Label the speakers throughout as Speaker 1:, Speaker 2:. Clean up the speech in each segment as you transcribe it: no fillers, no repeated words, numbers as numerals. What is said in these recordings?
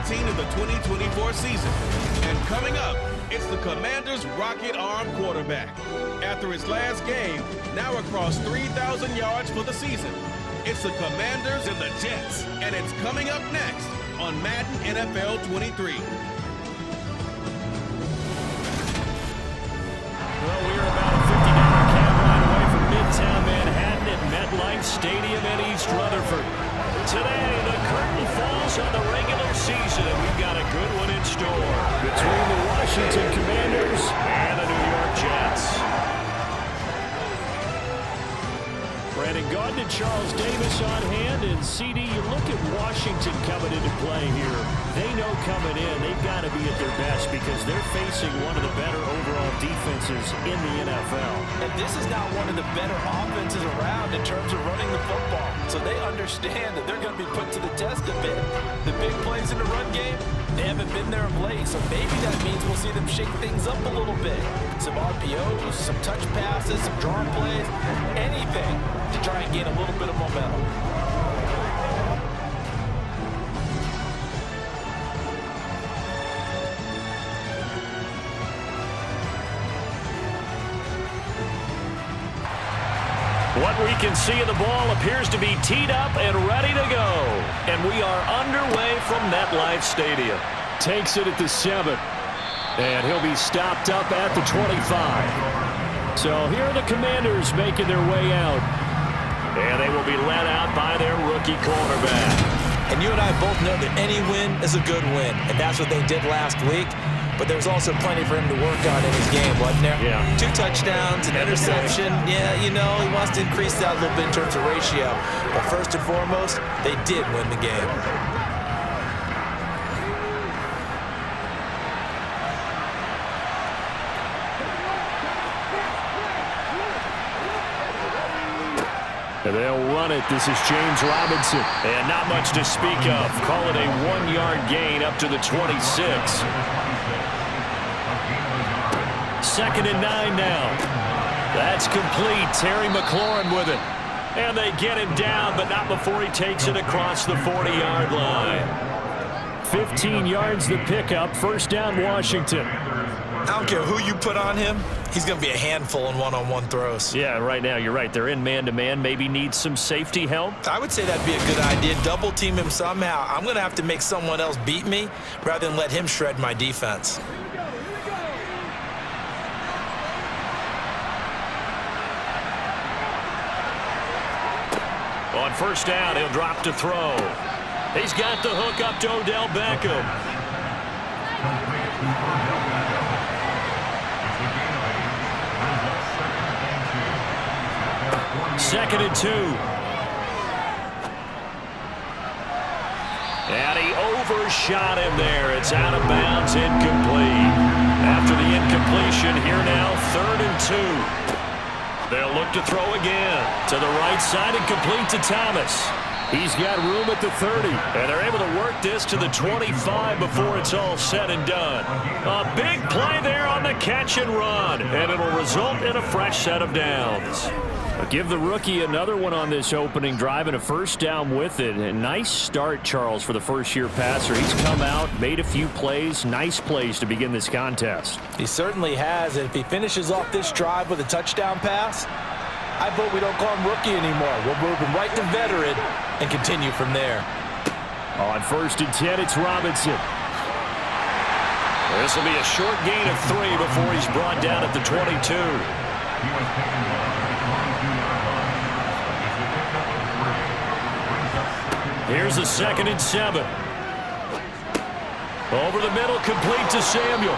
Speaker 1: 2018 of the 2024 season. And coming up, it's the Commanders' rocket arm quarterback. After his last game, now across 3,000 yards for the season. It's the Commanders and the Jets, and it's coming up next on Madden NFL 23.
Speaker 2: Well, we are about a $50 cab ride away from Midtown Manhattan at MetLife Stadium in East Rutherford. Today, the curtain falls on the regular season, and we've got a good one in store between the Washington Commanders and the New York Jets. Brandon Gaudin and Charles Davis on hand, and CD, you look at Washington coming into play here. They know coming in they've got to be at their best because they're facing one of the better overall defenses in the NFL.
Speaker 3: And this is not one of the better offenses around in terms of running the football. So they understand that they're going to be put to the test a bit. The big plays in the run game, they haven't been there of late, so maybe that means we'll see them shake things up a little bit. Some RPOs, some touch passes, some draw plays, anything to try and gain a little bit of momentum.
Speaker 2: What we can see of the ball appears to be teed up and ready to go. And we are underway from MetLife Stadium. Takes it at the 7. And he'll be stopped up at the 25. So here are the Commanders making their way out. And they will be led out by their rookie quarterback.
Speaker 3: And you and I both know that any win is a good win. And that's what they did last week. But there's also plenty for him to work on in his game, wasn't there?
Speaker 2: Yeah.
Speaker 3: 2 touchdowns, an interception. Yeah, you know, he wants to increase that a little bit in terms of ratio. But first and foremost, they did win the game.
Speaker 2: And they'll run it. This is James Robinson. And not much to speak of. Call it a 1-yard gain up to the 26. 2nd and 9 now. That's complete. Terry McLaurin with it. And they get him down, but not before he takes it across the 40-yard line. 15 yards the pickup. First down, Washington.
Speaker 3: I don't care who you put on him. He's going to be a handful in one-on-one throws.
Speaker 2: Yeah, right now, you're right. They're in man-to-man. Maybe need some safety help.
Speaker 3: I would say that'd be a good idea. Double team him somehow. I'm going to have to make someone else beat me rather than let him shred my defense.
Speaker 2: On first down, he'll drop to throw. He's got the hook up to Odell Beckham. Second and 2. And he overshot him there. It's out of bounds, incomplete. After the incompletion, here now, 3rd and 2. They'll look to throw again. To the right side and complete to Thomas. He's got room at the 30. And they're able to work this to the 25 before it's all said and done. A big play there on the catch and run. And it'll result in a fresh set of downs. But give the rookie another one on this opening drive and a first down with it. A nice start, Charles, for the first-year passer. He's come out, made a few plays, nice plays to begin this contest.
Speaker 3: He certainly has. And if he finishes off this drive with a touchdown pass, I vote we don't call him rookie anymore. We'll move him right to veteran and continue from there.
Speaker 2: On 1st and 10, it's Robinson. This will be a short gain of 3 before he's brought down at the 22. Here's the 2nd and 7. Over the middle, complete to Samuel.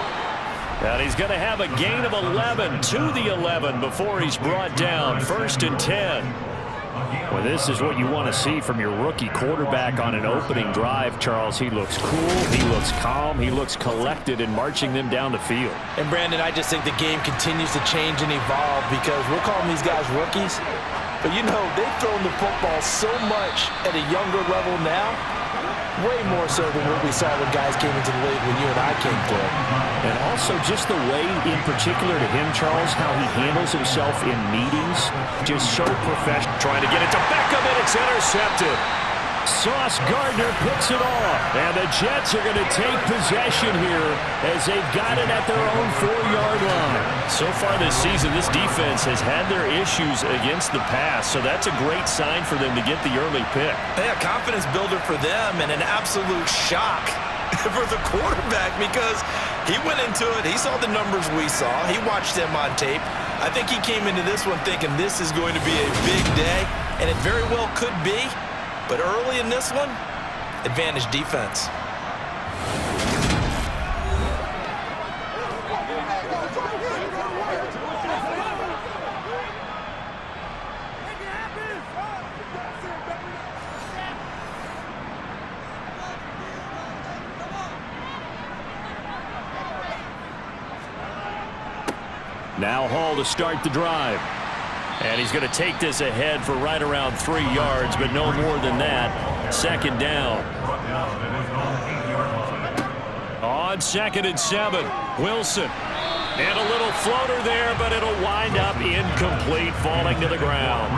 Speaker 2: And he's going to have a gain of 11 to the 11 before he's brought down. 1st and 10. Well, this is what you want to see from your rookie quarterback on an opening drive, Charles. He looks cool, he looks calm, he looks collected in marching them down the field.
Speaker 3: And, Brandon, I just think the game continues to change and evolve because we're calling these guys rookies. But, you know, they've thrown the football so much at a younger level now, way more so than what we saw when guys came into the league when you and I came through.
Speaker 2: And also just the way, in particular to him, Charles, how he handles himself in meetings, just so professional. Trying to get it to Beckham, and it's intercepted. Sauce Gardner picks it off. And the Jets are going to take possession here as they've got it at their own 4-yard line. So far this season, this defense has had their issues against the pass, so that's a great sign for them to get the early pick.
Speaker 3: Yeah, confidence builder for them and an absolute shock for the quarterback because he went into it. He saw the numbers we saw. He watched them on tape. I think he came into this one thinking this is going to be a big day, and it very well could be. But early in this one, advantage defense.
Speaker 2: Now Hall to start the drive. And he's going to take this ahead for right around 3 yards, but no more than that. Second down. On 2nd and 7, Wilson. And a little floater there, but it'll wind up incomplete, falling to the ground.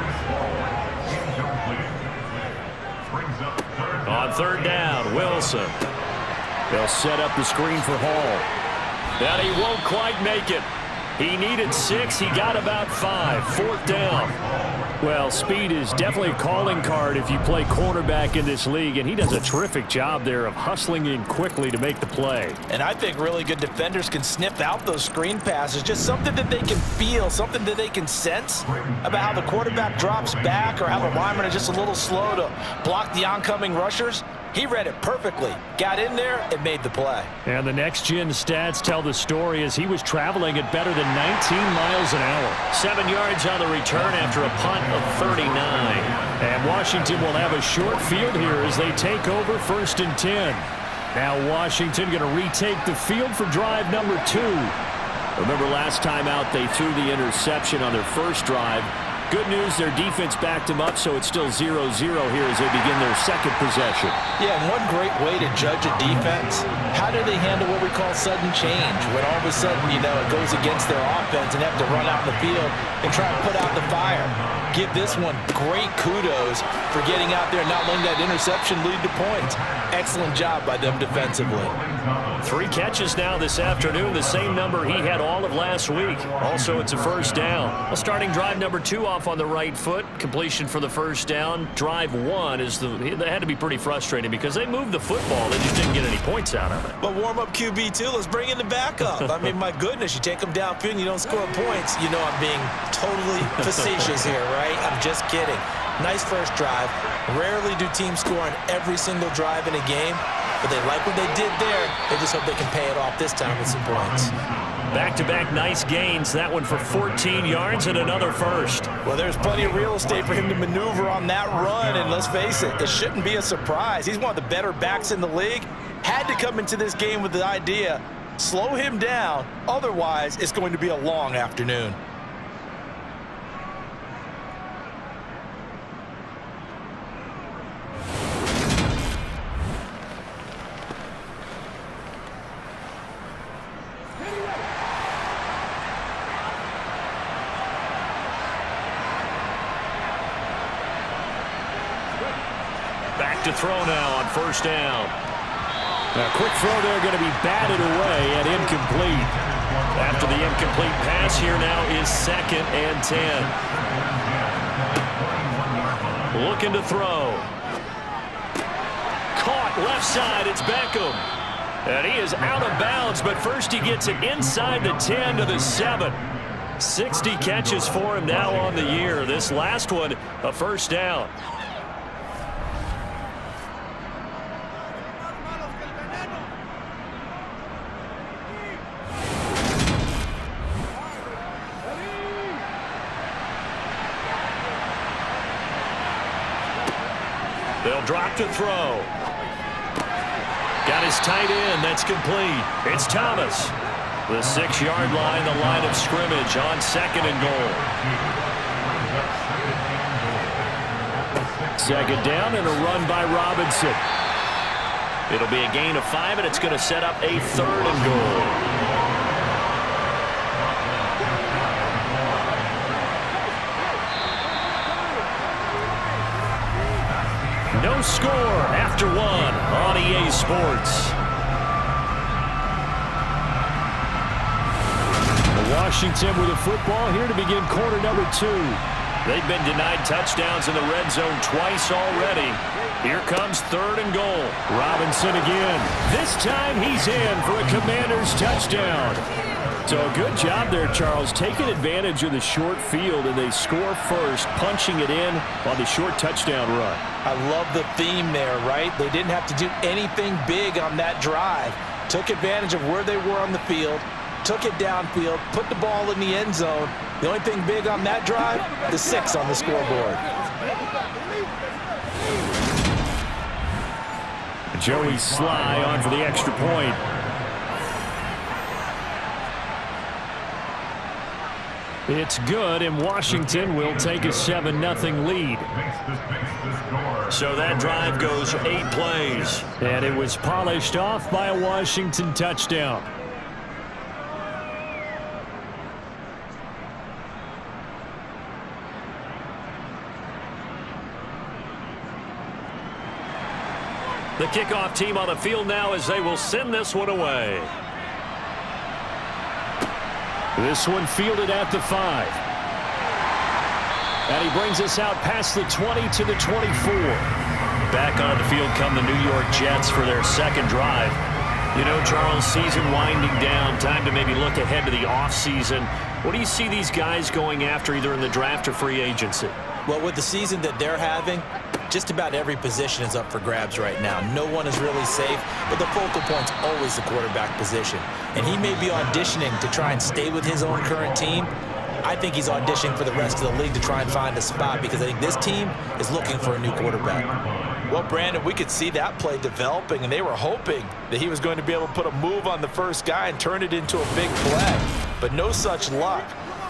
Speaker 2: On 3rd down, Wilson. They'll set up the screen for Hall. And he won't quite make it. He needed 6. He got about 5. 4th down. Well, speed is definitely a calling card if you play quarterback in this league, and he does a terrific job there of hustling in quickly to make the play.
Speaker 3: And I think really good defenders can sniff out those screen passes, just something that they can feel, something that they can sense about how the quarterback drops back or how the linemen are just a little slow to block the oncoming rushers. He read it perfectly, got in there, and made the play.
Speaker 2: And the next-gen stats tell the story as he was traveling at better than 19 miles an hour. 7 yards on the return after a punt of 39. And Washington will have a short field here as they take over 1st and 10. Now Washington going to retake the field for drive number 2. Remember last time out they threw the interception on their first drive. Good news, their defense backed them up, so it's still 0-0 here as they begin their second possession.
Speaker 3: Yeah, and one great way to judge a defense, how do they handle what we call sudden change? When all of a sudden, you know, it goes against their offense and they have to run out in the field and try to put out the fire. Give this one great kudos for getting out there and not letting that interception lead to points. Excellent job by them defensively.
Speaker 2: 3 catches now this afternoon, the same number he had all of last week. Also, it's a 1st down. Well, starting drive number 2 off on the right foot. Completion for the 1st down. Drive 1 is they had to be pretty frustrating because they moved the football. They just didn't get any points out of it.
Speaker 3: But warm-up QB, too. Let's bring in the backup. I mean, my goodness, you take them downfield and you don't score points. You know I'm being totally facetious here, right? I'm just kidding. Nice first drive. Rarely do teams score on every single drive in a game, but they like what they did there. They just hope they can pay it off this time with some points.
Speaker 2: Back-to-back nice gains. That one for 14 yards and another 1st.
Speaker 3: Well, there's plenty of real estate for him to maneuver on that run, and let's face it, it shouldn't be a surprise. He's one of the better backs in the league. Had to come into this game with the idea, slow him down, otherwise it's going to be a long afternoon.
Speaker 2: Back to throw now on 1st down. A quick throw there going to be batted away and incomplete. After the incomplete pass, here now is 2nd and 10. Looking to throw. Caught left side. It's Beckham. And he is out of bounds, but first he gets it inside the 10 to the 7. 60 catches for him now on the year. This last one, a 1st down. They'll drop to throw. Got his tight end. That's complete. It's Thomas. The 6-yard line, the line of scrimmage on 2nd and goal. 2nd down and a run by Robinson. It'll be a gain of 5, and it's going to set up a 3rd and goal. No score after one on EA Sports. Washington with the football here to begin quarter number 2. They've been denied touchdowns in the red zone twice already. Here comes 3rd and goal. Robinson again. This time he's in for a Commanders touchdown. So a good job there, Charles, taking advantage of the short field, and they score first, punching it in on the short touchdown run.
Speaker 3: I love the theme there, right? They didn't have to do anything big on that drive. Took advantage of where they were on the field, took it downfield, put the ball in the end zone. The only thing big on that drive, the 6 on the scoreboard.
Speaker 2: Joey Sly on for the extra point. It's good, and Washington will take a 7-0 lead. So that drive goes 8 plays. And it was polished off by a Washington touchdown. The kickoff team on the field now as they will send this one away. This one fielded at the 5. And he brings us out past the 20 to the 24. Back on the field come the New York Jets for their second drive. You know, Charles, season winding down, time to maybe look ahead to the offseason. What do you see these guys going after either in the draft or free agency?
Speaker 3: Well, with the season that they're having, just about every position is up for grabs right now. No one is really safe, but the focal point's always the quarterback position. And he may be auditioning to try and stay with his own current team. I think he's auditioning for the rest of the league to try and find a spot because I think this team is looking for a new quarterback. Well, Brandon, we could see that play developing, and they were hoping that he was going to be able to put a move on the first guy and turn it into a big play. But no such luck.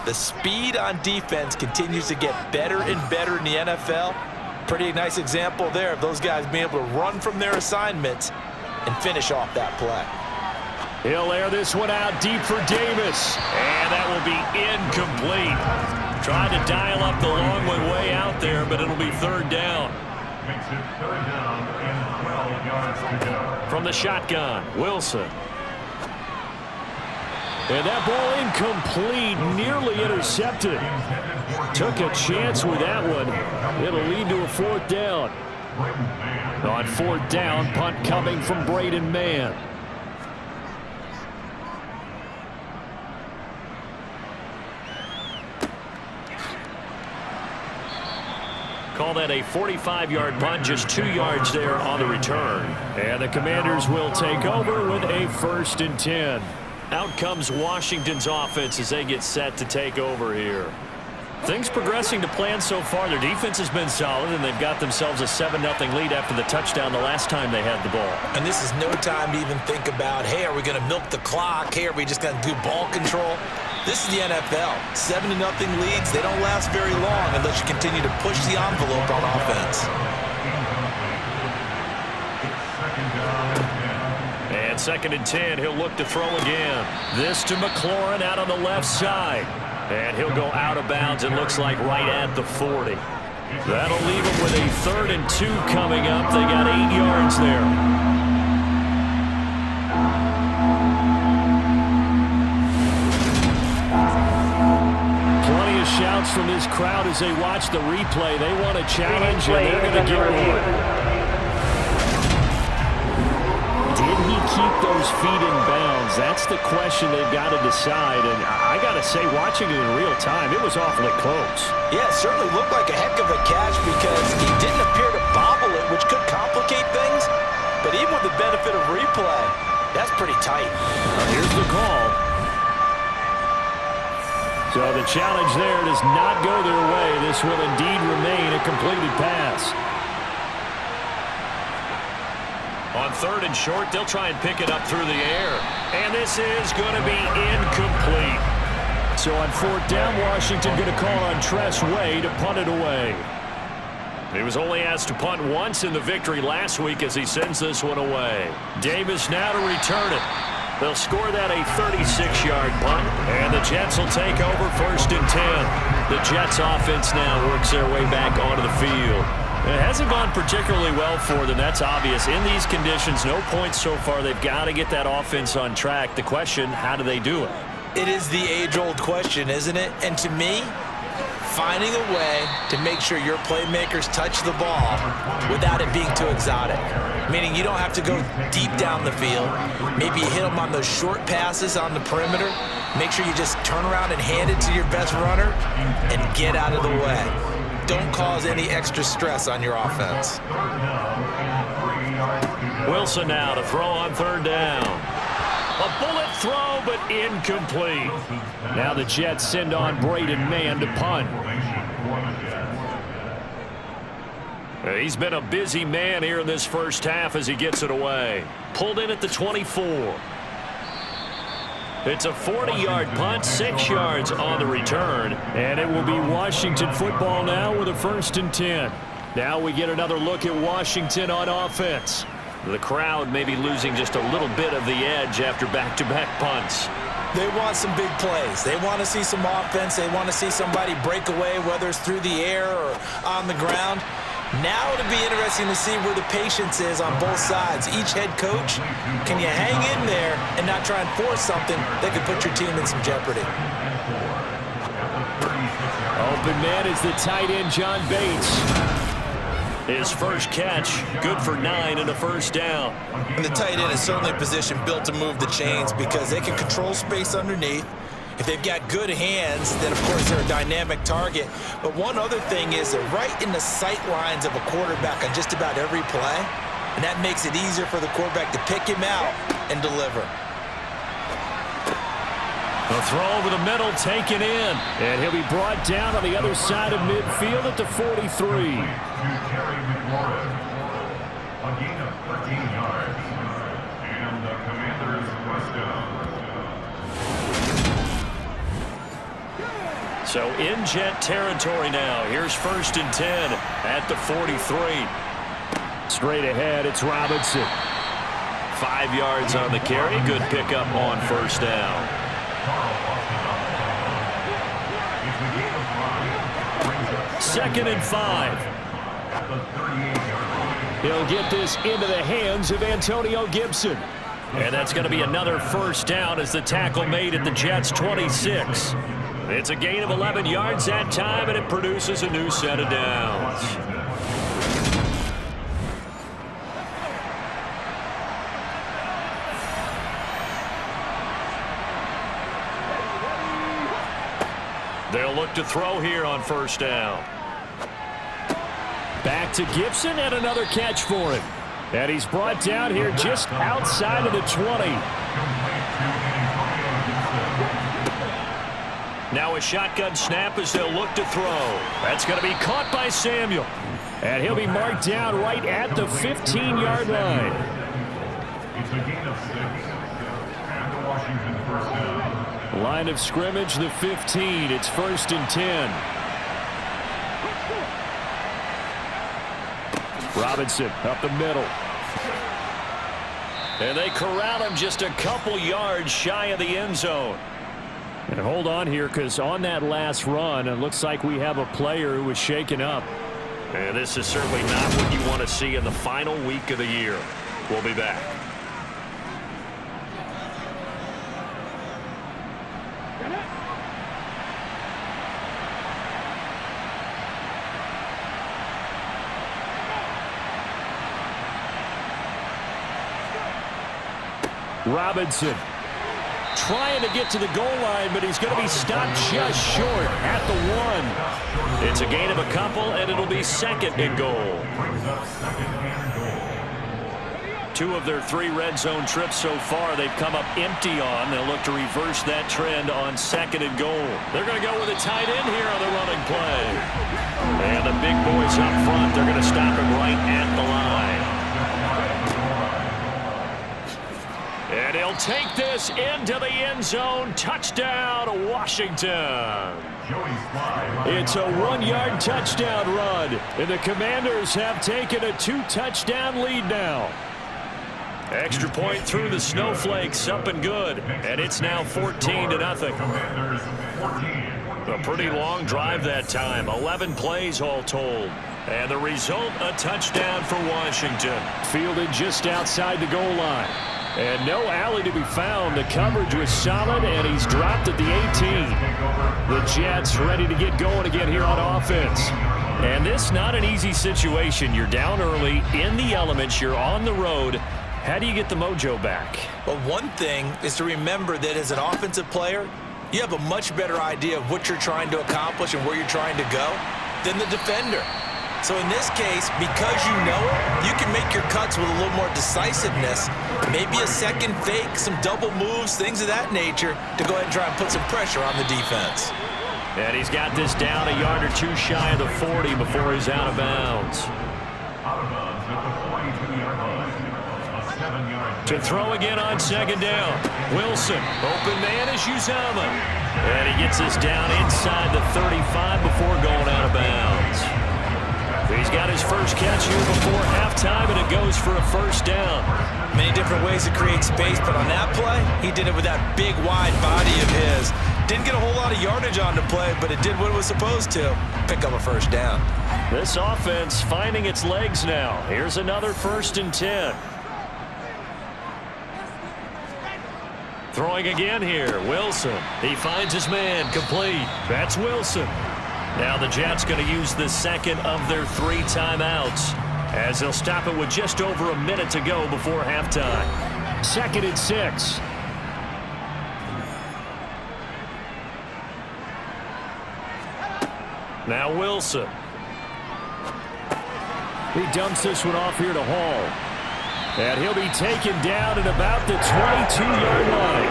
Speaker 3: The speed on defense continues to get better and better in the NFL. Pretty nice example there of those guys being able to run from their assignments and finish off that play.
Speaker 2: He'll air this one out deep for Davis. And that will be incomplete. Tried to dial up the long one way out there, but it'll be 3rd down.
Speaker 4: Makes it 3rd down and 12 yards to go.
Speaker 2: From the shotgun, Wilson. And that ball incomplete, nearly intercepted. Took a chance with that one. It'll lead to a 4th down. On 4th down, punt coming from Braden Mann. Call that a 45-yard punt, just 2 yards there on the return. And the Commanders will take over with a 1st and 10. Out comes Washington's offense as they get set to take over here. Things progressing to plan so far. Their defense has been solid, and they've got themselves a 7-0 lead after the touchdown the last time they had the ball. And
Speaker 3: this is no time to even think about, hey, are we going to milk the clock? Hey, are we just going to do ball control? This is the NFL. 7-0 leads, they don't last very long unless you continue to push the envelope on offense.
Speaker 2: And 2nd and 10, he'll look to throw again. This to McLaurin out on the left side. And he'll go out of bounds, it looks like right at the 40. That'll leave him with a 3rd and 2 coming up. They got 8 yards there. Plenty of shouts from this crowd as they watch the replay. They want a challenge, and they're going to give one. Did he keep those feet in bounds? That's the question they've got to decide. And I got to say, watching it in real time, it was awfully close.
Speaker 3: Yeah, it certainly looked like a heck of a catch because he didn't appear to bobble it, which could complicate things. But even with the benefit of replay, that's pretty tight.
Speaker 2: Here's the call. So the challenge there does not go their way. This will indeed remain a completed pass. On 3rd and short, they'll try and pick it up through the air. And this is going to be incomplete. So on 4th down, Washington going to call on Tress Way to punt it away. He was only asked to punt once in the victory last week as he sends this one away. Davis now to return it. They'll score that a 36-yard punt, and the Jets will take over 1st and 10. The Jets offense now works their way back onto the field. It hasn't gone particularly well for them. That's obvious. In these conditions, no points so far. They've got to get that offense on track. The question, how do they do it?
Speaker 3: It is the age-old question, isn't it? And to me, finding a way to make sure your playmakers touch the ball without it being too exotic. Meaning you don't have to go deep down the field. Maybe you hit them on those short passes on the perimeter. Make sure you just turn around and hand it to your best runner and get out of the way. Don't cause any extra stress on your offense.
Speaker 2: Wilson now to throw on 3rd down. A bullet throw, but incomplete. Now the Jets send on Braden Mann to punt. He's been a busy man here in this first half as he gets it away. Pulled in at the 24. It's a 40-yard punt, 6 yards on the return. And it will be Washington football now with a 1st and 10. Now we get another look at Washington on offense. The crowd may be losing just a little bit of the edge after back-to-back punts.
Speaker 3: They want some big plays. They want to see some offense. They want to see somebody break away, whether it's through the air or on the ground. Now it'll be interesting to see where the patience is on both sides. Each head coach, can you hang in there and not try and force something that could put your team in some jeopardy?
Speaker 2: Open man is the tight end, John Bates. His first catch, good for 9 and a 1st down.
Speaker 3: And the tight end is certainly a position built to move the chains because they can control space underneath. If they've got good hands, then, of course, they're a dynamic target. But one other thing is they're right in the sight lines of a quarterback on just about every play, and that makes it easier for the quarterback to pick him out and deliver.
Speaker 2: A throw over the middle, taken in, and he'll be brought down on the other side of midfield at the 43.
Speaker 4: A gain of 13 yards, and the Commanders' first down.
Speaker 2: So in Jet territory now. Here's 1st and 10 at the 43. Straight ahead, it's Robinson. 5 yards on the carry. Good pickup on 1st down. 2nd and 5. He'll get this into the hands of Antonio Gibson. And that's going to be another 1st down as the tackle made at the Jets' 26. It's a gain of 11 yards that time, and it produces a new set of downs. They'll look to throw here on 1st down. Back to Gibson, and another catch for him. And he's brought down here just outside of the 20. Now a shotgun snap as they'll look to throw. That's going to be caught by Samuel. And he'll be marked down right at the 15-yard line.
Speaker 4: It's a gain of 6. And the Washington 1st down.
Speaker 2: Line of scrimmage, the 15. It's 1st and 10. Robinson up the middle. And they corral him just a couple yards shy of the end zone. And hold on here, because on that last run, it looks like we have a player who was shaken up. And this is certainly not what you want to see in the final week of the year. We'll be back. Robinson trying to get to the goal line, but he's going to be stopped just short at the 1. It's a gain of a couple, and it'll be 2nd and goal. 2 of their 3 red zone trips so far they've come up empty on. They'll look to reverse that trend on 2nd and goal. They're going to go with a tight end here on the running play. And the big boys up front, they're going to stop him right at the line. And he'll take this into the end zone. Touchdown, Washington. It's a 1-yard touchdown run. And the Commanders have taken a 2-touchdown lead now. Extra point through the snowflakes, up and good. And it's now 14-0. A pretty long drive that time. 11 plays all told. And the result, a touchdown for Washington. Fielded just outside the goal line. And no alley to be found. The coverage was solid, and he's dropped at the 18. The Jets ready to get going again here on offense. And this not an easy situation. You're down early, in the elements, you're on the road. How do you get the mojo back?
Speaker 3: Well, one thing is to remember that as an offensive player, you have a much better idea of what you're trying to accomplish and where you're trying to go than the defender. So in this case, because you know it, you can make your cuts with a little more decisiveness, maybe a second fake, some double moves, things of that nature, to go ahead and try and put some pressure on the defense.
Speaker 2: And he's got this down a yard or two shy of the 40 before he's out of bounds.
Speaker 4: Out of bounds at the 42-yard line. A 7-yard.
Speaker 2: To throw again on second down. Wilson, open man is Uzama. And he gets this down inside the 35 before going out of bounds. He's got his first catch here before halftime, and it goes for a first down.
Speaker 3: Many different ways to create space, but on that play, he did it with that big, wide body of his. Didn't get a whole lot of yardage on the play, but it did what it was supposed to, pick up a first down.
Speaker 2: This offense finding its legs now. Here's another 1st and 10. Throwing again here, Wilson. He finds his man, complete. That's Wilson. Now the Jets going to use the second of their 3 timeouts as they'll stop it with just over a minute to go before halftime. 2nd and 6. Now Wilson. He dumps this one off here to Hall. And he'll be taken down at about the 22-yard line.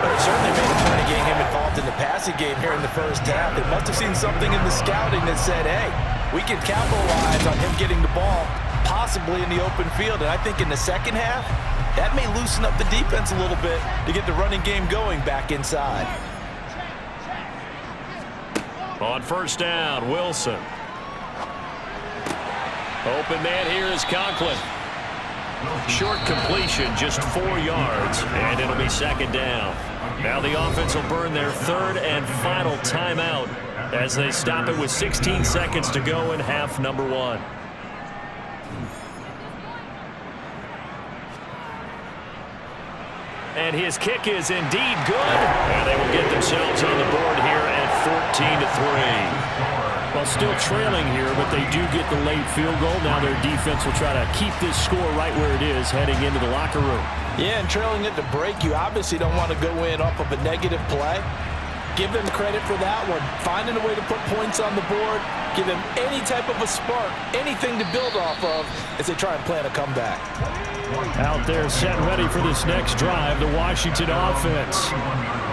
Speaker 3: But it certainly made a point of getting him involved in the passing game here in the first half. They must have seen something in the scouting that said, hey, we can capitalize on him getting the ball possibly in the open field. And I think in the second half, that may loosen up the defense a little bit to get the running game going back inside.
Speaker 2: On first down, Wilson. Open man here is Conklin. Short completion, just 4 yards, and it'll be 2nd down. Now the offense will burn their 3rd and final timeout as they stop it with 16 seconds to go in half number 1. And his kick is indeed good, and they will get themselves on the board here at 14-3. Well, still trailing here, but they do get the late field goal. Now their defense will try to keep this score right where it is heading into the locker room.
Speaker 3: Yeah, and trailing at the break, you obviously don't want to go in off of a negative play. Give them credit for that one. Finding a way to put points on the board, give them any type of a spark, anything to build off of as they try and plan a comeback.
Speaker 2: Out there set ready for this next drive, the Washington offense.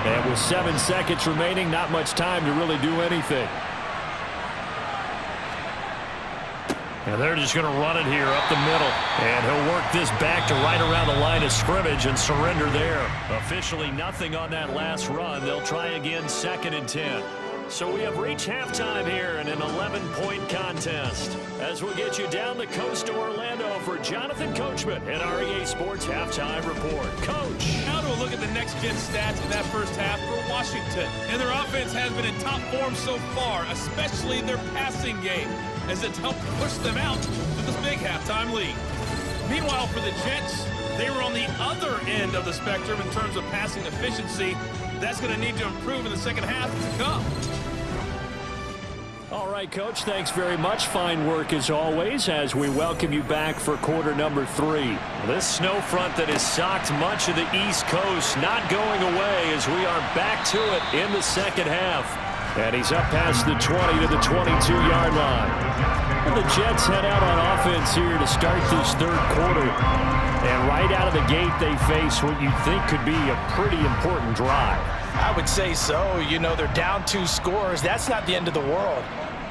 Speaker 2: And with 7 seconds remaining, not much time to really do anything. And they're just going to run it here up the middle. And he'll work this back to right around the line of scrimmage and surrender there. Officially nothing on that last run. They'll try again 2nd and 10. So we have reached halftime here in an 11-point contest. As we get you down the coast to Orlando for Jonathan Coachman at REA Sports Halftime Report. Coach.
Speaker 1: Now to a look at the next-gen stats in that first half for Washington. And their offense has been in top form so far, especially their passing game, as it's helped push them out to this big halftime lead. Meanwhile, for the Jets, they were on the other end of the spectrum in terms of passing efficiency. That's going to need to improve in the second half to come.
Speaker 2: All right, Coach, thanks very much. Fine work as always as we welcome you back for quarter number 3. This snow front that has socked much of the East Coast not going away as we are back to it in the second half. And he's up past the 20 to the 22-yard line. And the Jets head out on offense here to start this 3rd quarter. And right out of the gate, they face what you think could be a pretty important drive.
Speaker 3: I would say so. You know, they're down 2 scores. That's not the end of the world.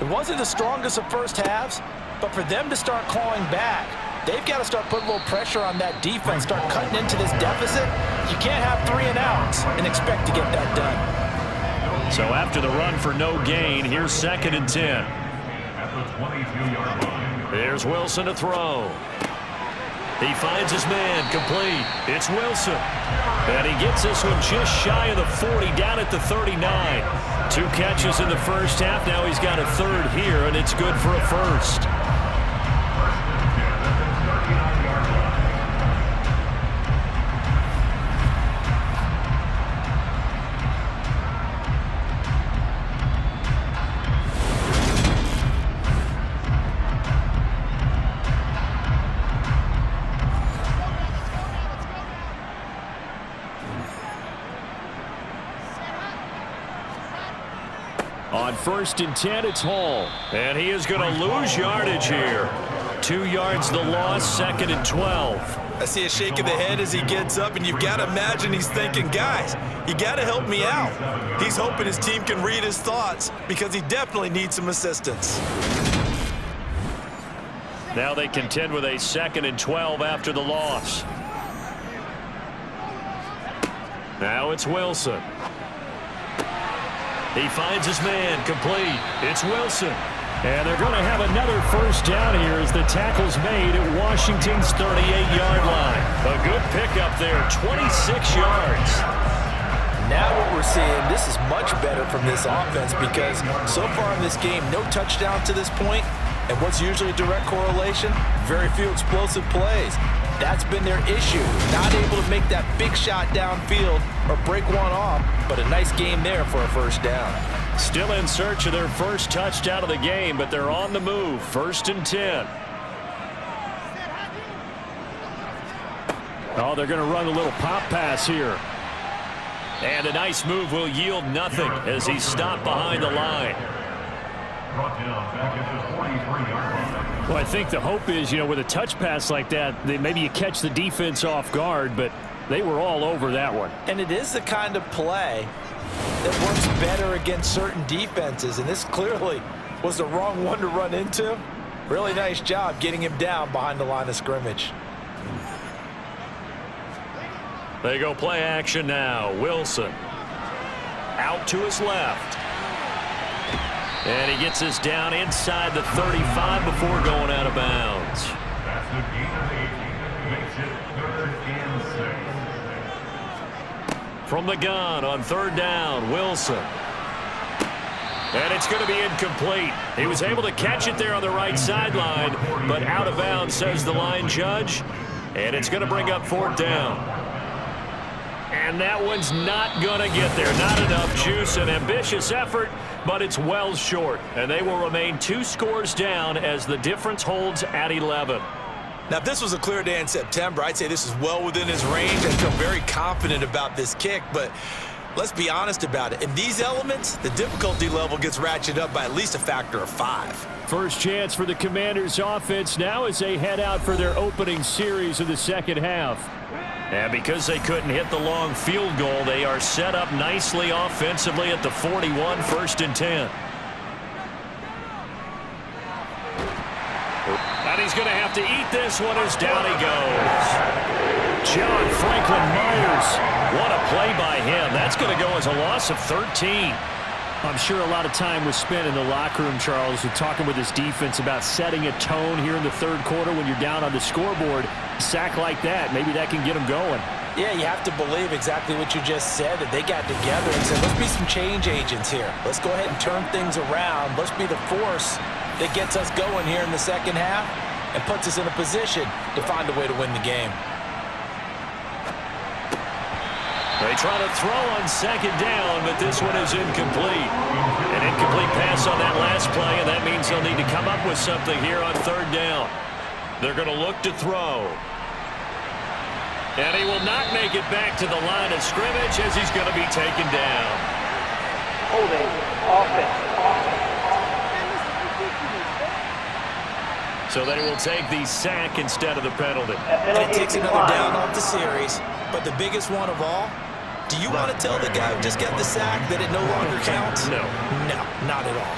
Speaker 3: It wasn't the strongest of first halves, but for them to start clawing back, they've got to start putting a little pressure on that defense, start cutting into this deficit. You can't have 3 and outs and expect to get that done.
Speaker 2: So after the run for no gain, here's 2nd and 10. There's Wilson to throw. He finds his man, complete. It's Wilson. And he gets this one just shy of the 40, down at the 39. 2 catches in the first half. Now he's got a third here, and it's good for a first. On 1st and 10, it's Hall. And he is going to lose yardage here. 2 yards the loss, 2nd and 12.
Speaker 3: I see a shake of the head as he gets up, and you've got to imagine he's thinking, guys, you got to help me out. He's hoping his team can read his thoughts because he definitely needs some assistance.
Speaker 2: Now they contend with a 2nd and 12 after the loss. Now it's Wilson. He finds his man, complete. It's Wilson. And they're going to have another first down here as the tackle's made at Washington's 38-yard line. A good pickup there, 26 yards.
Speaker 3: Now what we're seeing, this is much better from this offense because so far in this game, no touchdown to this point. And what's usually a direct correlation? Very few explosive plays. That's been their issue. Not able to make that big shot downfield or break one off, but a nice game there for a first down.
Speaker 2: Still in search of their first touchdown of the game, but they're on the move. 1st and 10. Oh, they're going to run a little pop pass here. And a nice move will yield nothing as he's stopped behind the line.
Speaker 4: Brought down back at the 43-yard line.
Speaker 5: Well, I think the hope is, with a touch pass like that, maybe you catch the defense off guard, but they were all over that one.
Speaker 3: And it is the kind of play that works better against certain defenses, and this clearly was the wrong one to run into. Really nice job getting him down behind the line of scrimmage.
Speaker 2: They go play action now. Wilson out to his left. And he gets this down inside the 35 before going out of bounds.
Speaker 4: That's the gain of 8. Makes it 3rd and 6.
Speaker 2: From the gun on 3rd down, Wilson. And it's going to be incomplete. He was able to catch it there on the right sideline, but out of bounds, says the line judge. And it's going to bring up 4th down. And that one's not going to get there. Not enough juice. An ambitious effort, but it's well short. And they will remain 2 scores down as the difference holds at 11.
Speaker 3: Now, if this was a clear day in September, I'd say this is well within his range. I feel very confident about this kick, but let's be honest about it. In these elements, the difficulty level gets ratcheted up by at least a factor of 5.
Speaker 5: First chance for the Commanders' offense now as they head out for their opening series of the second half.
Speaker 2: And because they couldn't hit the long field goal, they are set up nicely offensively at the 41, 1st and 10. And he's going to have to eat this one as down he goes. John Franklin Myers. What a play by him. That's going to go as a loss of 13.
Speaker 5: I'm sure a lot of time was spent in the locker room, Charles, with talking with his defense about setting a tone here in the 3rd quarter when you're down on the scoreboard. A sack like that, maybe that can get them going.
Speaker 3: Yeah, you have to believe exactly what you just said, that they got together and said, let's be some change agents here. Let's go ahead and turn things around. Let's be the force that gets us going here in the second half and puts us in a position to find a way to win the game.
Speaker 2: They try to throw on 2nd down, but this one is incomplete. An incomplete pass on that last play, and that means they'll need to come up with something here on 3rd down. They're going to look to throw. And he will not make it back to the line of scrimmage as he's going to be taken down.
Speaker 6: Holding offense.
Speaker 2: So they will take the sack instead of the penalty.
Speaker 3: And it takes another down off the series. But the biggest one of all, do you want to tell the guy who just got the sack that it no longer counts?
Speaker 2: No.
Speaker 3: No, not at all.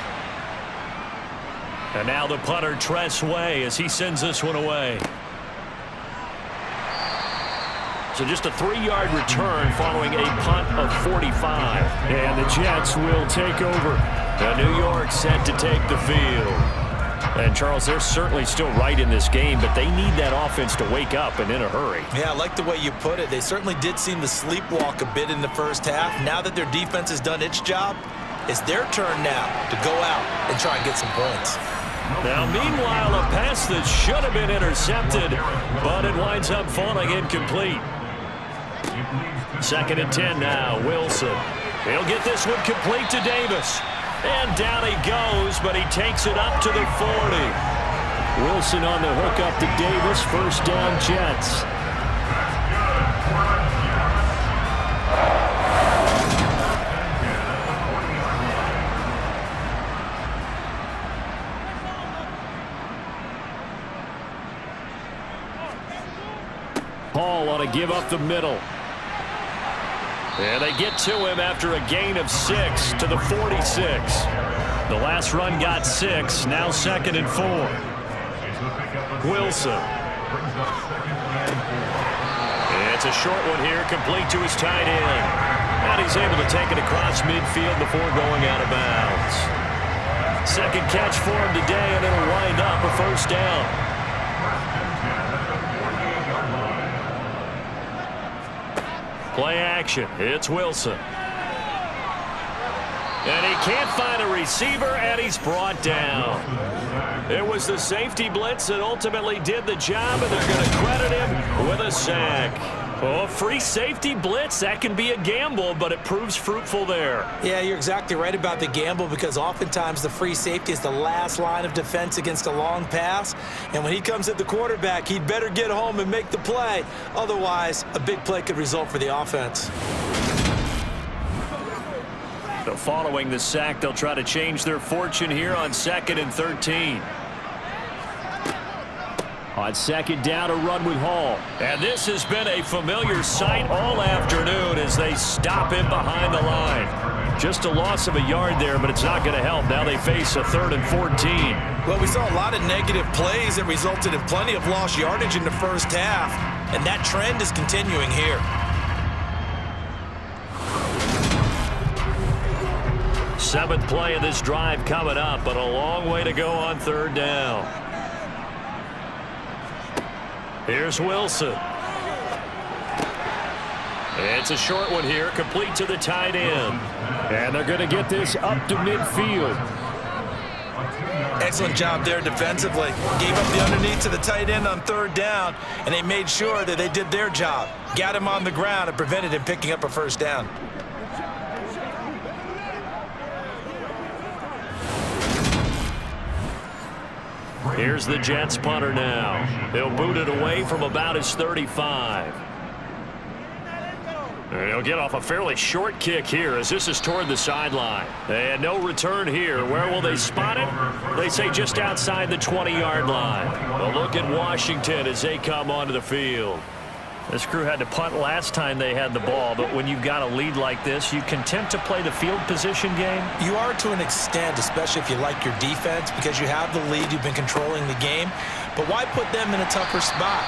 Speaker 2: And now the punter, Tress Way, as he sends this one away. So just a 3-yard return following a punt of 45.
Speaker 5: And the Jets will take over.
Speaker 2: And New York set to take the field.
Speaker 5: And, Charles, they're certainly still right in this game, but they need that offense to wake up and in a hurry.
Speaker 3: Yeah, I like the way you put it. They certainly did seem to sleepwalk a bit in the first half. Now that their defense has done its job, it's their turn now to go out and try and get some points.
Speaker 2: Now, meanwhile, a pass that should have been intercepted, but it winds up falling incomplete. 2nd and 10 now, Wilson. He'll get this one complete to Davis. And down he goes, but he takes it up to the 40.
Speaker 5: Wilson on the hook up to Davis. First down, Jets. Paul on a give up the middle. And they get to him after a gain of 6 to the 46. The last run got 6. Now 2nd and 4. Wilson. It's a short one here, complete to his tight end. And he's able to take it across midfield before going out of bounds. Second catch for him today, and it'll wind up a first down. Play action. It's Wilson. And he can't find a receiver, and he's brought down. It was the safety blitz that ultimately did the job, and they're going to credit him with a sack. Oh, free safety blitz, that can be a gamble, but it proves fruitful there.
Speaker 3: Yeah, you're exactly right about the gamble, because oftentimes the free safety is the last line of defense against a long pass. And when he comes at the quarterback, he'd better get home and make the play. Otherwise, a big play could result for the offense.
Speaker 2: So following the sack, they'll try to change their fortune here on 2nd and 13.
Speaker 5: On 2nd down, a run with Hall.
Speaker 2: And this has been a familiar sight all afternoon as they stop him behind the line. Just a loss of a yard there, but it's not going to help. Now they face a 3rd and 14.
Speaker 3: Well, we saw a lot of negative plays that resulted in plenty of lost yardage in the first half, and that trend is continuing here.
Speaker 2: 7th play of this drive coming up, but a long way to go on 3rd down. Here's Wilson. It's a short one here, complete to the tight end.
Speaker 5: And they're going to get this up to midfield.
Speaker 3: Excellent job there defensively. Gave up the underneath to the tight end on 3rd down, and they made sure that they did their job. Got him on the ground and prevented him picking up a first down.
Speaker 2: Here's the Jets punter now. He'll boot it away from about his 35. And he'll get off a fairly short kick here as this is toward the sideline. And no return here. Where will they spot it? They say just outside the 20-yard line. A look at Washington as they come onto the field.
Speaker 5: This crew had to punt last time they had the ball, but when you've got a lead like this, you content to play the field position game?
Speaker 3: You are to an extent, especially if you like your defense, because you have the lead, you've been controlling the game. But why put them in a tougher spot?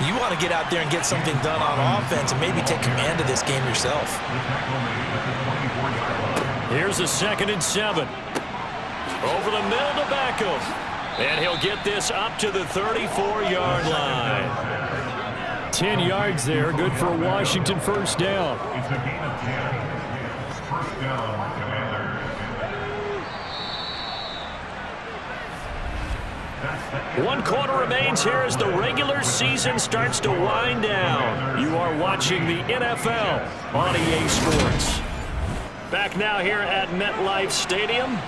Speaker 3: You want to get out there and get something done on offense and maybe take command of this game yourself.
Speaker 2: Here's a 2nd and 7. Over the middle to Beckham. And he'll get this up to the 34-yard line.
Speaker 5: 10 yards there, good for a Washington first down.
Speaker 4: It's a gain of 10. First down, Commanders.
Speaker 2: 1 quarter remains here as the regular season starts to wind down. You are watching the NFL on EA Sports. Back now here at MetLife Stadium.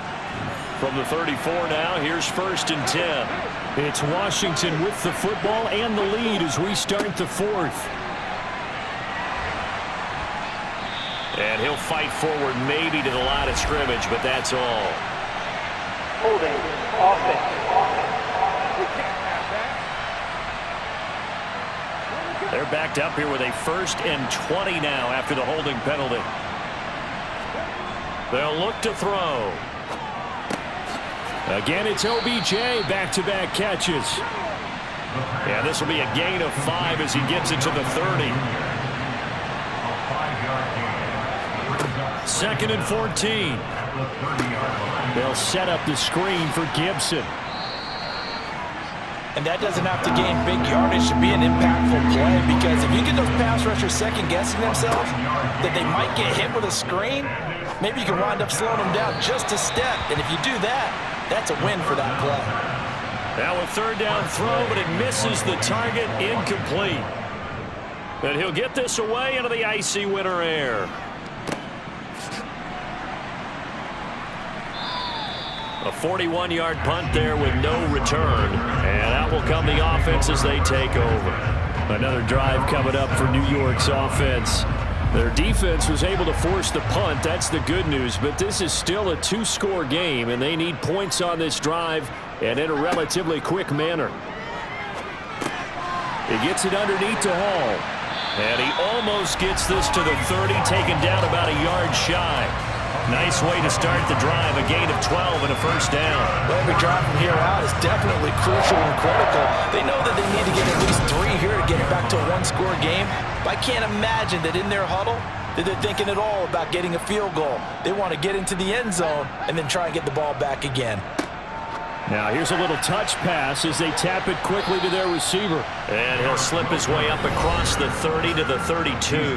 Speaker 2: From the 34 now, here's 1st and 10.
Speaker 5: It's Washington with the football and the lead as we start the 4th.
Speaker 2: And he'll fight forward maybe to the line of scrimmage, but that's all.
Speaker 6: Holding. Offense.
Speaker 2: They're backed up here with a 1st and 20 now after the holding penalty. They'll look to throw.
Speaker 5: Again, it's OBJ, back-to-back catches.
Speaker 2: Yeah, this will be a gain of 5 as he gets it to the 30. 2nd and 14.
Speaker 5: They'll set up the screen for Gibson.
Speaker 3: And that doesn't have to gain big yardage to be an impactful play, because if you get those pass rushers second-guessing themselves that they might get hit with a screen, maybe you can wind up slowing them down just a step. And if you do that, that's a win for that play.
Speaker 2: Now a third down throw, but it misses the target, incomplete. And he'll get this away into the icy winter air. A 41-yard punt there with no return. And out will come the offense as they take over. Another drive coming up for New York's offense. Their defense was able to force the punt. That's the good news. But this is still a two-score game, and they need points on this drive and in a relatively quick manner. He gets it underneath to Hall. And he almost gets this to the 30, taken down about a yard shy. Nice way to start the drive, a gain of 12 and a first down.
Speaker 3: Well, every drive from here out is definitely crucial and critical. They know that they need to get at least 3 here to get it back to a one-score game. But I can't imagine that in their huddle that they're thinking at all about getting a field goal. They want to get into the end zone and then try and get the ball back again.
Speaker 2: Now here's a little touch pass as they tap it quickly to their receiver. And he'll slip his way up across the 30 to the 32.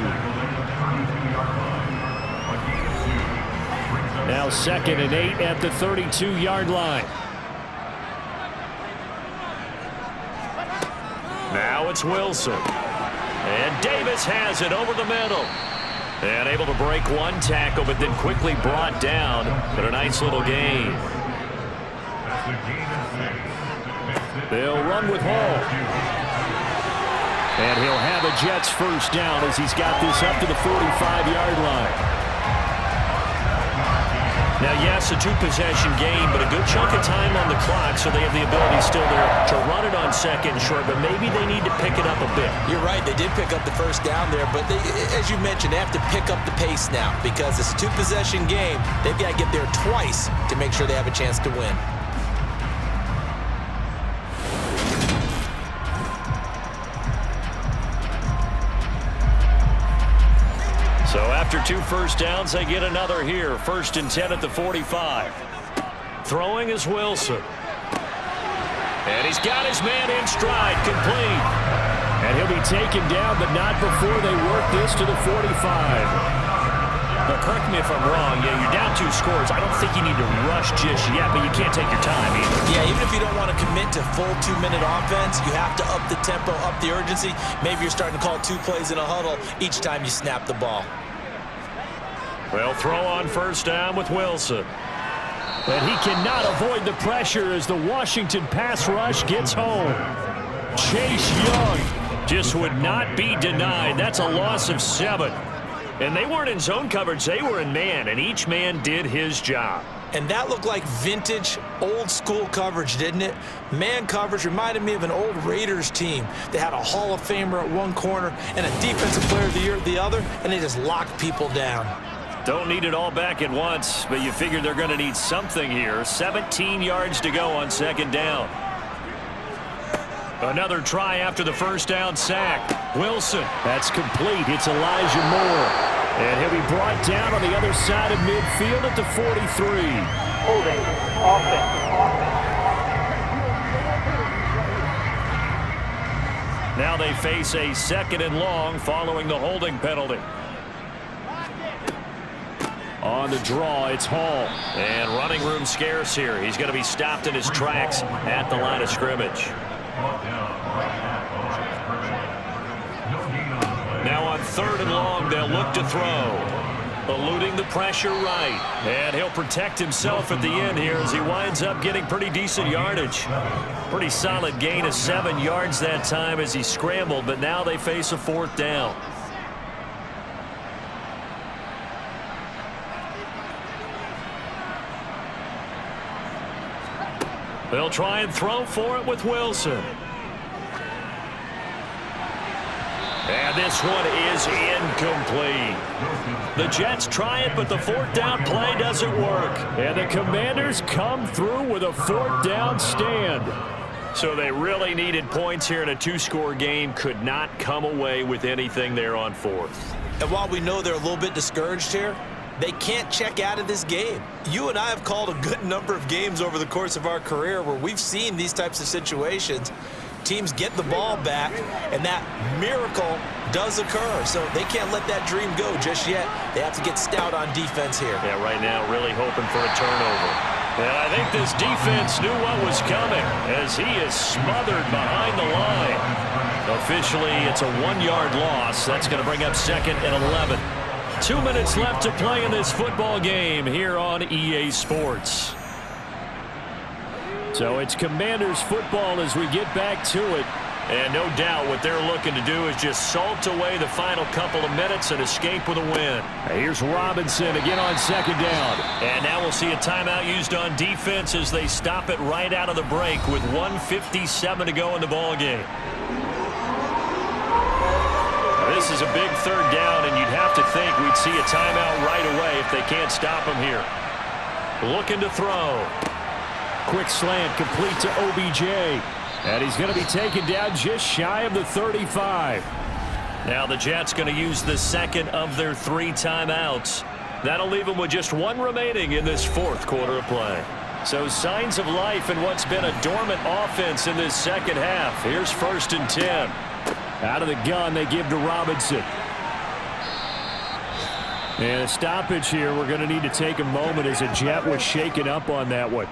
Speaker 2: Now 2nd and 8 at the 32-yard line. Now it's Wilson. And Davis has it over the middle. And able to break one tackle, but then quickly brought down. But a nice little gain. They'll run with Hall. And he'll have a Jets first down as he's got this up to the 45-yard line. Now, yes, a two-possession game, but a good chunk of time on the clock, so they have the ability still there to run it on 2nd and short, but maybe they need to pick it up a bit.
Speaker 3: You're right. They did pick up the first down there, but they, as you mentioned, they have to pick up the pace now because it's a two-possession game. They've got to get there twice to make sure they have a chance to win.
Speaker 2: So after 2 first downs, they get another here. 1st and 10 at the 45. Throwing is Wilson. And he's got his man in stride, complete. And he'll be taken down, but not before they work this to the 45. Now, correct me if I'm wrong. Yeah, you're down 2 scores. I don't think you need to rush just yet, but you can't take your time either.
Speaker 3: Yeah, even if you don't want to commit to full 2-minute offense, you have to up the tempo, up the urgency. Maybe you're starting to call 2 plays in a huddle each time you snap the ball.
Speaker 2: They'll throw on first down with Wilson. And he cannot avoid the pressure as the Washington pass rush gets home. Chase Young just would not be denied. That's a loss of 7. And they weren't in zone coverage. They were in man, and each man did his job.
Speaker 3: And that looked like vintage, old-school coverage, didn't it? Man coverage reminded me of an old Raiders team. They had a Hall of Famer at one corner and a Defensive Player of the Year at the other, and they just locked people down.
Speaker 2: Don't need it all back at once, but you figure they're going to need something here. 17 yards to go on 2nd down. Another try after the first down sack. Wilson. That's complete. It's Elijah Moore. And he'll be brought down on the other side of midfield at the 43.
Speaker 6: Holding. Offense.
Speaker 2: Now they face a 2nd and long following the holding penalty. On the draw, it's Hall. And running room scarce here. He's going to be stopped in his tracks at the line of scrimmage. Now on 3rd and long, they'll look to throw. Eluding the pressure right. And he'll protect himself at the end here as he winds up getting pretty decent yardage. Pretty solid gain of 7 yards that time as he scrambled, but now they face a 4th down. They'll try and throw for it with Wilson. And this one is incomplete. The Jets try it, but the 4th down play doesn't work. And the Commanders come through with a 4th down stand. So they really needed points here in a 2-score game. Could not come away with anything there on 4th.
Speaker 3: And while we know they're a little bit discouraged here, They can't check out of this game. You and I have called a good number of games over the course of our career where we've seen these types of situations. Teams get the ball back, and that miracle does occur. So they can't let that dream go just yet. They have to get stout on defense here.
Speaker 2: Yeah, right now really hoping for a turnover. And I think this defense knew what was coming as he is smothered behind the line. Officially, it's a 1-yard loss. That's going to bring up 2nd and 11. 2 minutes left to play in this football game here on EA Sports. So it's Commanders football as we get back to it. And no doubt what they're looking to do is just salt away the final couple of minutes and escape with a win. Here's Robinson again on 2nd down. And now we'll see a timeout used on defense as they stop it right out of the break with 1:57 to go in the ball game. This is a big 3rd down, and you'd have to think we'd see a timeout right away if they can't stop him here. Looking to throw. Quick slant complete to OBJ. And he's going to be taken down just shy of the 35. Now the Jets going to use the 2nd of their 3 timeouts. That'll leave them with just 1 remaining in this 4th quarter of play. So signs of life in what's been a dormant offense in this 2nd half. Here's 1st and 10. Out of the gun, they give to Robinson. And a stoppage here. We're going to need to take a moment as a Jet was shaken up on that one.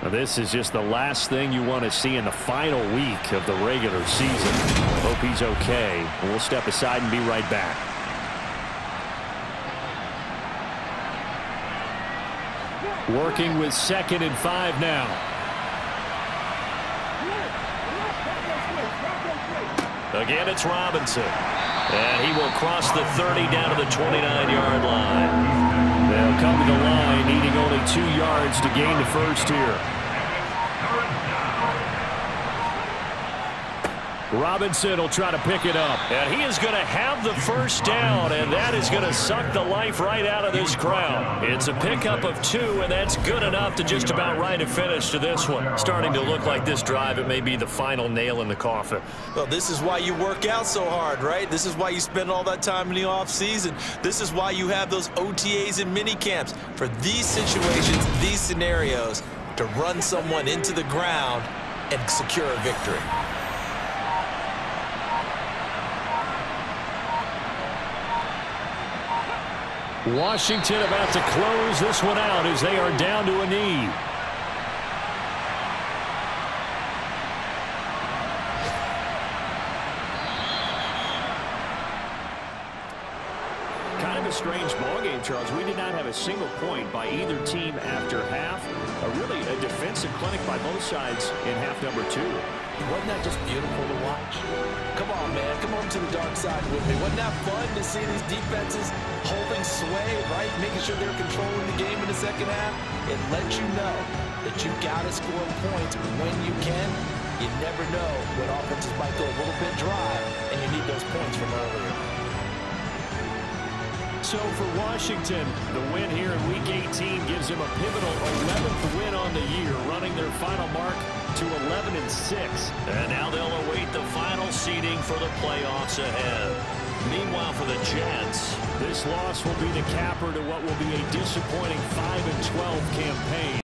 Speaker 2: Now, this is just the last thing you want to see in the final week of the regular season. I hope he's okay. We'll step aside and be right back. Working with 2nd and 5 now. Again, it's Robinson. And he will cross the 30 down to the 29-yard line. They'll come to the line, needing only 2 yards to gain the 1st here. Robinson will try to pick it up. And he is going to have the 1st down, and that is going to suck the life right out of this crowd. It's a pickup of 2, and that's good enough to just about write a finish to this one. Starting to look like this drive, it may be the final nail in the coffin.
Speaker 3: Well, this is why you work out so hard, right? This is why you spend all that time in the offseason. This is why you have those OTAs and mini camps. For these situations, these scenarios, to run someone into the ground and secure a victory.
Speaker 2: Washington about to close this one out as they are down to a knee. Kind of a strange ballgame, Charles. We did not have a single point by either team after half. Really a defensive clinic by both sides in half number 2.
Speaker 3: Wasn't that just beautiful to watch? Come on, man. Come on to the dark side with me. Wasn't that fun to see these defenses holding sway, right? Making sure they're controlling the game in the 2nd half. It lets you know that you got to score points when you can. You never know when offenses might go a little bit dry, and you need those points from earlier.
Speaker 2: So for Washington, the win here in Week 18 gives them a pivotal 11th win on the year, running their final mark to 11-6. And now they'll await the final seeding for the playoffs ahead. Meanwhile, for the Jets, this loss will be the capper to what will be a disappointing 5-12 campaign.